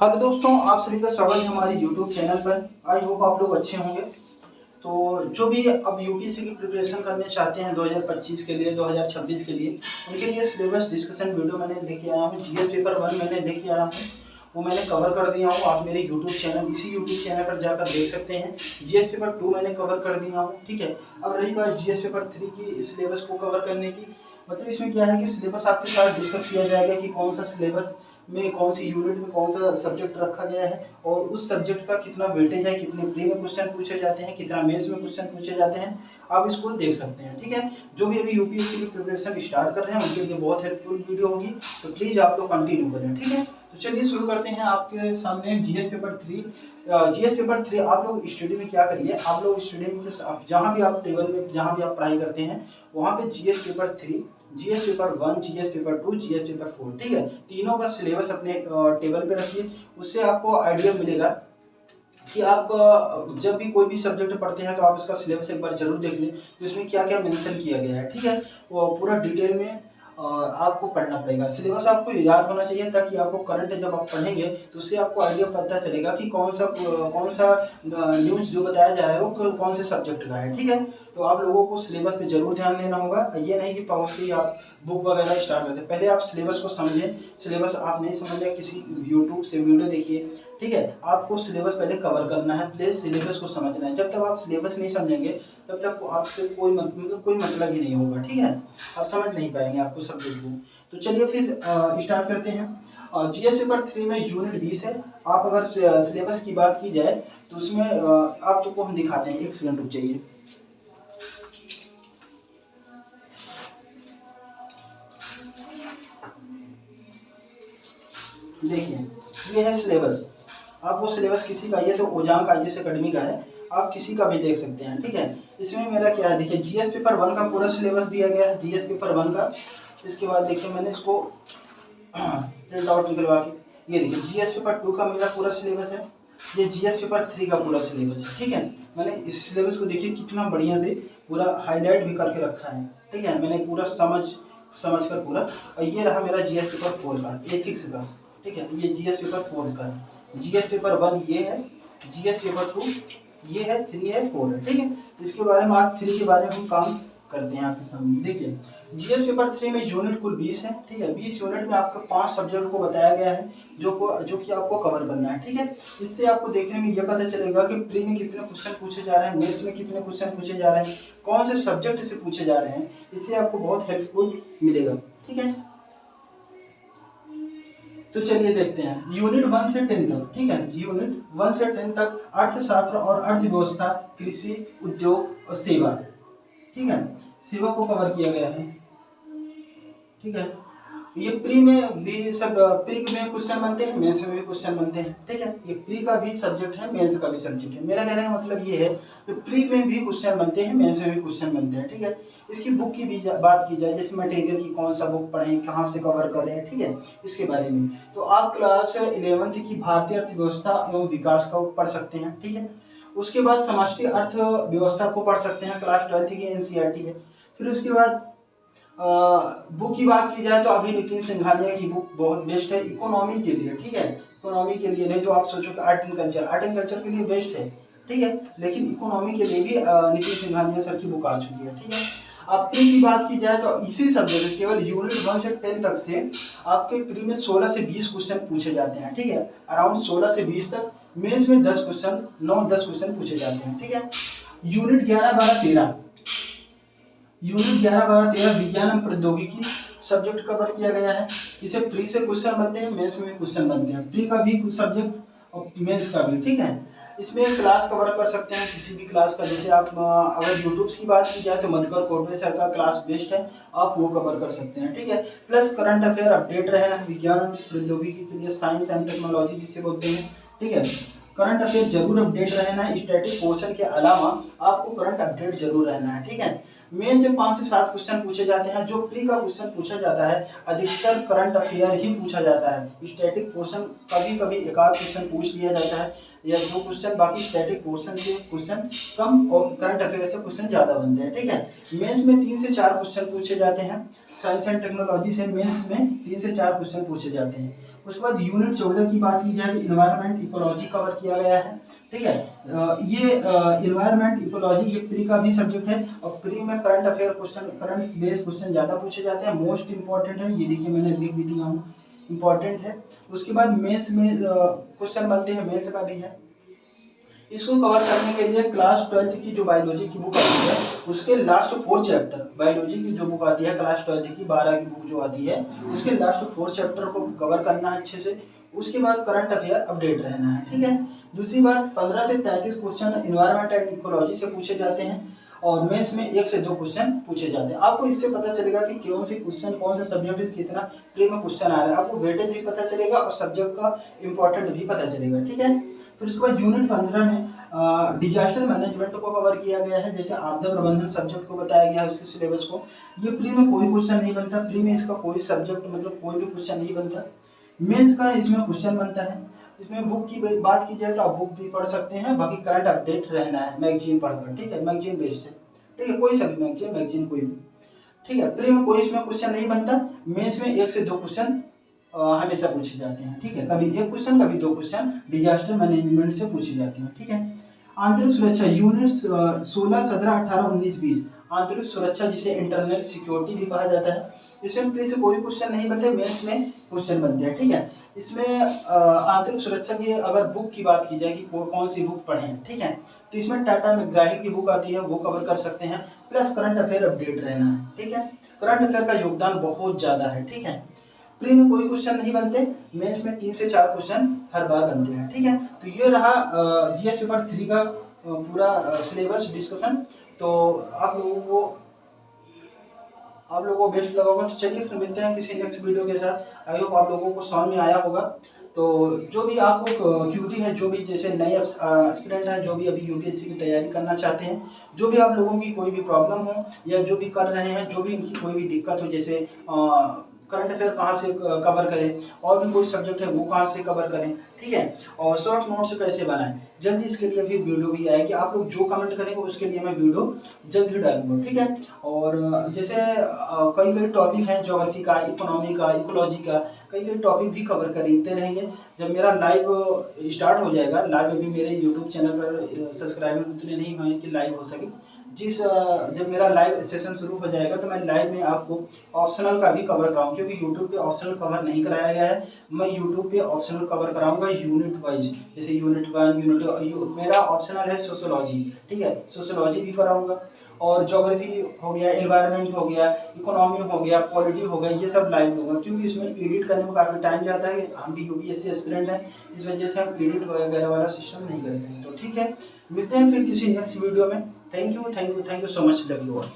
Hello दोस्तों, आप सभी का स्वागत है हमारे यूट्यूब चैनल पर। आई होप आप लोग अच्छे होंगे। तो जो भी अब यूपीएससी की प्रिपरेशन करने चाहते हैं 2025 के लिए, 2026 के लिए, उनके लिए सिलेबस डिस्कशन वीडियो मैंने लेके आया हूँ। जीएस पेपर 1 मैंने लेके आया हूँ, वो मैंने कवर कर दिया हूँ। आप मेरे यूट्यूब चैनल, इसी यूट्यूब चैनल पर जाकर देख सकते हैं। जीएस पेपर 2 मैंने कवर कर दिया हूँ, ठीक है। अब रही बात जीएस पेपर 3 की सिलेबस को कवर करने की। मतलब इसमें क्या है कि सिलेबस आपके साथ डिस्कस किया जाएगा कि कौन सा सिलेबस में, कौन सी यूनिट में कौन सा सब्जेक्ट रखा गया है और उस सब्जेक्ट का कितना वेटेज है, कितने प्री में क्वेश्चन पूछे जाते हैं, कितना मेंस में क्वेश्चन पूछे जाते हैं। आप इसको देख सकते हैं, ठीक है। जो भी अभी यूपीएससी की प्रिपरेशन स्टार्ट कर रहे हैं उनके लिए बहुत हेल्पफुल वीडियो होगी, तो प्लीज आप लोग कंटिन्यू करें, ठीक है। तो चलिए शुरू करते हैं। आपके सामने जीएस पेपर 3। जीएस पेपर 3 आप लोग स्टडी में क्या करिए, आप लोग स्टडी में जहाँ भी आप टेबल में, जहाँ भी आप पढ़ाई करते हैं वहाँ पे GS paper 3, GS paper 1, GS paper 2, GS paper 4, ठीक है, तीनों का सिलेबस अपने टेबल पे रखिए। उससे आपको आइडिया मिलेगा कि आप जब भी कोई भी सब्जेक्ट पढ़ते हैं तो आप उसका सिलेबस एक बार जरूर देख लें कि उसमें क्या क्या मेंशन किया गया है, ठीक है। वो पूरा डिटेल में आपको पढ़ना पड़ेगा। सिलेबस आपको याद होना चाहिए ताकि आपको करंट जब आप पढ़ेंगे तो उससे आपको आइडिया पता चलेगा कि कौन सा न्यूज़ जो बताया जा रहा है वो कौन से सब्जेक्ट का है, ठीक है। तो आप लोगों को सिलेबस पे जरूर ध्यान देना होगा। ये नहीं कि पहुँचते ही आप बुक वगैरह स्टार्ट करते, पहले आप सिलेबस को समझें। सिलेबस आप नहीं समझ रहे, किसी यूट्यूब से वीडियो देखिए, ठीक है। आपको सिलेबस पहले कवर करना है, प्लीज सिलेबस को समझना है। जब तक आप सिलेबस नहीं समझेंगे तब तक आपसे कोई मतलब ही नहीं होगा, ठीक है। आप समझ नहीं पाएंगे आपको सब्जेक्ट को। तो चलिए फिर स्टार्ट करते हैं। जीएस पेपर 3 में यूनिट 20 है। आप अगर सिलेबस की बात की जाए तो उसमें आप तो हम दिखाते हैं, एक सेकंड रुक जाइए। देखिए ये है सिलेबस। आपको सिलेबस किसी का, ये तो ओजांग आईएएस अकेडमी का है, आप किसी का भी देख सकते हैं, ठीक है। इसमें मेरा क्या है, देखिए जीएस पेपर 1 का पूरा सिलेबस दिया गया है, जीएस पेपर 1 का। इसके बाद देखिए मैंने इसको प्रिंट आउट निकलवा के, ये देखिए जीएस पेपर 2 का मेरा पूरा सिलेबस है, ये जीएस पेपर 3 का पूरा सिलेबस है, ठीक है। मैंने इस सिलेबस को देखिए कितना बढ़िया से पूरा हाईलाइट भी करके रखा है, ठीक है। मैंने पूरा समझ कर पूरा। और ये रहा मेरा जीएस पेपर 4 का, एथिक्स का, ठीक है। ये जीएस पेपर 4 का है। जीएस पेपर 1 ये है, जीएस पेपर 2 ये है, 3 है, 4 है, ठीक है। इसके बारे में, आज 3 के बारे में हम काम करते हैं आपके सामने। देखिए जीएस पेपर 3 में यूनिट कुल 20 है, ठीक है। 20 यूनिट में आपको 5 सब्जेक्ट को बताया गया है जो कि आपको कवर करना है, ठीक है। इससे आपको देखने में ये पता चलेगा कि प्री में कितने क्वेश्चन पूछे जा रहे हैं, मेंस में कितने क्वेश्चन पूछे जा रहे हैं, कौन से सब्जेक्ट से पूछे जा रहे हैं। इससे आपको बहुत हेल्पफुल मिलेगा, ठीक है। तो चलिए देखते हैं यूनिट 1 से 10 तक, ठीक है। यूनिट 1 से 10 तक अर्थशास्त्र और अर्थव्यवस्था, कृषि, उद्योग और सेवा, ठीक है, सेवा को कवर किया गया है, ठीक है। ये प्री में भी सब, प्री में क्वेश्चन बनते हैं, मेंस में भी क्वेश्चन बनते हैं, ठीक है। ये प्री का भी सब्जेक्ट है, मेंस का भी सब्जेक्ट है। मेरा कहने का मतलब ये है कि प्री में भी क्वेश्चन बनते हैं, मेंस में भी क्वेश्चन बनते हैं, ठीक है। इसकी बुक की भी बात की जाए, जैसे मटेरियल की कौन सा बुक पढ़ें, कहाँ से कवर करें, ठीक है, इसके बारे में। तो आप क्लास 11th की भारतीय अर्थव्यवस्था एवं विकास को पढ़ सकते हैं, ठीक है। उसके बाद समष्टि अर्थव्यवस्था को पढ़ सकते हैं, क्लास 12th की एनसीईआरटी है। फिर उसके बाद बुक की बात की जाए तो अभी नितिन सिंघानिया की बुक बहुत बेस्ट है इकोनॉमी के लिए, ठीक है। इकोनॉमी के लिए नहीं तो आप सोचो कि आर्ट एंड कल्चर के लिए बेस्ट है, ठीक है। लेकिन इकोनॉमी के लिए भी नितिन सिंघानिया सर की बुक आ चुकी है, ठीक है। अब प्री की बात की जाए तो इसी सब्जेक्ट केवल यूनिट 1 से 10 तक से आपके प्री में 16 से 20 क्वेश्चन पूछे जाते हैं, ठीक है। अराउंड 16 से 20 तक। मेंस में 10 क्वेश्चन, 9-10 क्वेश्चन पूछे जाते हैं, ठीक है। यूनिट 11, 12, 13, यूनिट 11, 12, 13 विज्ञान एवं प्रौद्योगिकी सब्जेक्ट कवर किया गया है। इसे प्री से क्वेश्चन बनते हैं, मेंस में क्वेश्चन बनते हैं, प्री का भी कुछ सब्जेक्ट और मेंस का भी, ठीक है। इसमें क्लास कवर कर सकते हैं किसी भी क्लास का, जैसे आप अगर यूट्यूब की बात की जाए तो मधुकर कोटवे सर का क्लास बेस्ट है, आप वो कवर कर सकते हैं, ठीक है। प्लस करंट अफेयर अपडेट रहना विज्ञान प्रौद्योगिकी के लिए, साइंस एंड टेक्नोलॉजी जिसे बोलते हैं, ठीक है। करंट अफेयर जरूर अपडेट रहना है। स्टैटिक पोर्शन के अलावा आपको करंट अपडेट जरूर रहना है, ठीक है। मेन से 5 से 7 क्वेश्चन पूछे जाते हैं। जो प्री का क्वेश्चन पूछा जाता है अधिकतर करंट अफेयर ही पूछा जाता है। स्टैटिक पोर्शन कभी कभी एक आध क्वेश्चन पूछ लिया जाता है या 2 क्वेश्चन, बाकी स्टैटिक पोर्शन से क्वेश्चन कम और करंट अफेयर से क्वेश्चन ज्यादा बनते हैं, ठीक है। मेंस में 3 से 4 क्वेश्चन पूछे जाते हैं। साइंस एंड टेक्नोलॉजी से मेंस में 3 से 4 क्वेश्चन पूछे जाते हैं। उसके बाद यूनिट 14 की बात की जाए तो इन्वायरमेंट इकोलॉजी कवर किया गया है, ठीक है। ये इन्वायरमेंट इकोलॉजी ये प्री का भी सब्जेक्ट है और प्री में current affair question, current based question ज़्यादा पूछे जाते हैं, मोस्ट इंपॉर्टेंट है, ये देखिए मैंने लिख भी दिया हूँ, इंपॉर्टेंट है। उसके बाद मेंस में क्वेश्चन बनते हैं, मेंस का भी है। इसको कवर करने के लिए क्लास 12 की जो बायोलॉजी की बुक आती है उसके लास्ट 4 चैप्टर, बायोलॉजी की जो बुक आती है क्लास 12 की 12 की बुक जो आती है उसके लास्ट 4 चैप्टर को कवर करना है अच्छे से। उसके बाद करंट अफेयर अपडेट रहना है, ठीक है। दूसरी बात 15 से 33 क्वेश्चन इन्वायरमेंट एंड इकोलॉजी से पूछे जाते हैं और मेंस में 1 से 2 क्वेश्चन पूछे जाते हैं। आपको इससे पता चलेगा कि कौन से क्वेश्चन कौन से सब्जेक्ट से कितना प्री में क्वेश्चन आ रहा है, आपको वेटेज भी पता चलेगा और सब्जेक्ट का इंपॉर्टेंट भी पता चलेगा, ठीक है। फिर उसके बाद यूनिट 15 में डिजास्टर मैनेजमेंट को कवर किया गया है, जैसे आपदा प्रबंधन सब्जेक्ट को बताया गया है उसके सिलेबस को। ये प्री में कोई क्वेश्चन नहीं बनता, प्री में इसका कोई सब्जेक्ट मतलब कोई भी क्वेश्चन नहीं बनता। मेंस का इसमें क्वेश्चन बनता है। इसमें बुक की बात की जाए तो आप बुक भी पढ़ सकते हैं, बाकी करंट अपडेट रहना है मैगजीन पढ़कर, ठीक है, मैगजीन बेस्ड है, ठीक है, कोई सा भी मैगजीन कोई भी, ठीक है। प्री में कोई इसमें क्वेश्चन नहीं बनता, मेंस में 1 से 2 क्वेश्चन हमेशा पूछे जाते हैं, ठीक है, कभी 1 क्वेश्चन कभी 2 क्वेश्चन डिजास्टर मैनेजमेंट से पूछे जाते हैं, ठीक है। आंतरिक सुरक्षा यूनिट 16, 17, 18, 19, 20 आंतरिक सुरक्षा जिसे इंटरनल सिक्योरिटी भी कहा जाता है। इसमें प्री से कोई क्वेश्चन नहीं बनते, मेंस में क्वेश्चन बनते हैं, ठीक है। इसमें आंतरिक सुरक्षा की अगर बुक की बात की जाए कि कौन सी बुक पढ़ें, ठीक है, तो इसमें टाटा मैकग्रा-हिल की बुक आती है वो कवर कर सकते हैं, प्लस करंट अफेयर अपडेट रहना है, ठीक है। करंट अफेयर का योगदान बहुत ज़्यादा है, ठीक है। प्री में कोई क्वेश्चन नहीं बनते, मेंस में 3 से 4 क्वेश्चन हर बार बनते हैं, ठीक है। तो ये रहा जीएस पेपर 3 का पूरा सिलेबस डिस्कशन। तो आप लोगों को बेस्ट लगा होगा। तो चलिए फिर मिलते हैं किसी नेक्स्ट वीडियो के साथ। आई होप आप लोगों को समझ में आया होगा। तो जो भी आपको क्यूरी है, जो भी जैसे नए एस्पिरेंट हैं, जो भी अभी यूपीएससी की तैयारी करना चाहते हैं, जो भी आप लोगों की कोई भी प्रॉब्लम हो या जो भी कर रहे हैं, जो भी इनकी कोई भी दिक्कत हो, जैसे करंट अफेयर कहाँ से कवर करें और भी कोई सब्जेक्ट है वो कहाँ से कवर करें, ठीक है, और शॉर्ट नोट्स कैसे बनाएं, जल्दी इसके लिए भी वीडियो भी आएगी। आप लोग जो कमेंट करेंगे उसके लिए मैं वीडियो जल्दी डालूंगा, ठीक है। और जैसे कई कई टॉपिक हैं, ज्योग्राफी का, इकोनॉमी का, इकोलॉजी का, कई कई टॉपिक भी कवर करते रहेंगे। जब मेरा लाइव स्टार्ट हो जाएगा, लाइव अभी मेरे यूट्यूब चैनल पर सब्सक्राइबर उतने नहीं हुए कि लाइव हो सके, जब मेरा लाइव सेशन शुरू हो जाएगा तो मैं लाइव में आपको ऑप्शनल का भी कवर कराऊंगा, क्योंकि यूट्यूब पे ऑप्शनल कवर नहीं कराया गया है। मैं यूट्यूब पे ऑप्शनल कवर कराऊंगा यूनिट वाइज, जैसे यूनिट 1 मेरा ऑप्शनल है सोशियोलॉजी, ठीक है, सोशियोलॉजी भी कराऊंगा। और ज्योग्राफी हो गया, एनवायरनमेंट हो गया, इकोनॉमी हो गया, पॉलिटी हो गया, ये सब लाइव होगा, क्योंकि इसमें एडिट करने में काफ़ी टाइम जाता है। हम भी यूपीएससी एस्पिरेंट हैं, इस वजह से हम एडिट वगैरह वाला सिस्टम नहीं करते हैं। तो ठीक है, मिलते हैं फिर किसी नेक्स्ट वीडियो में। Thank you so much love you all.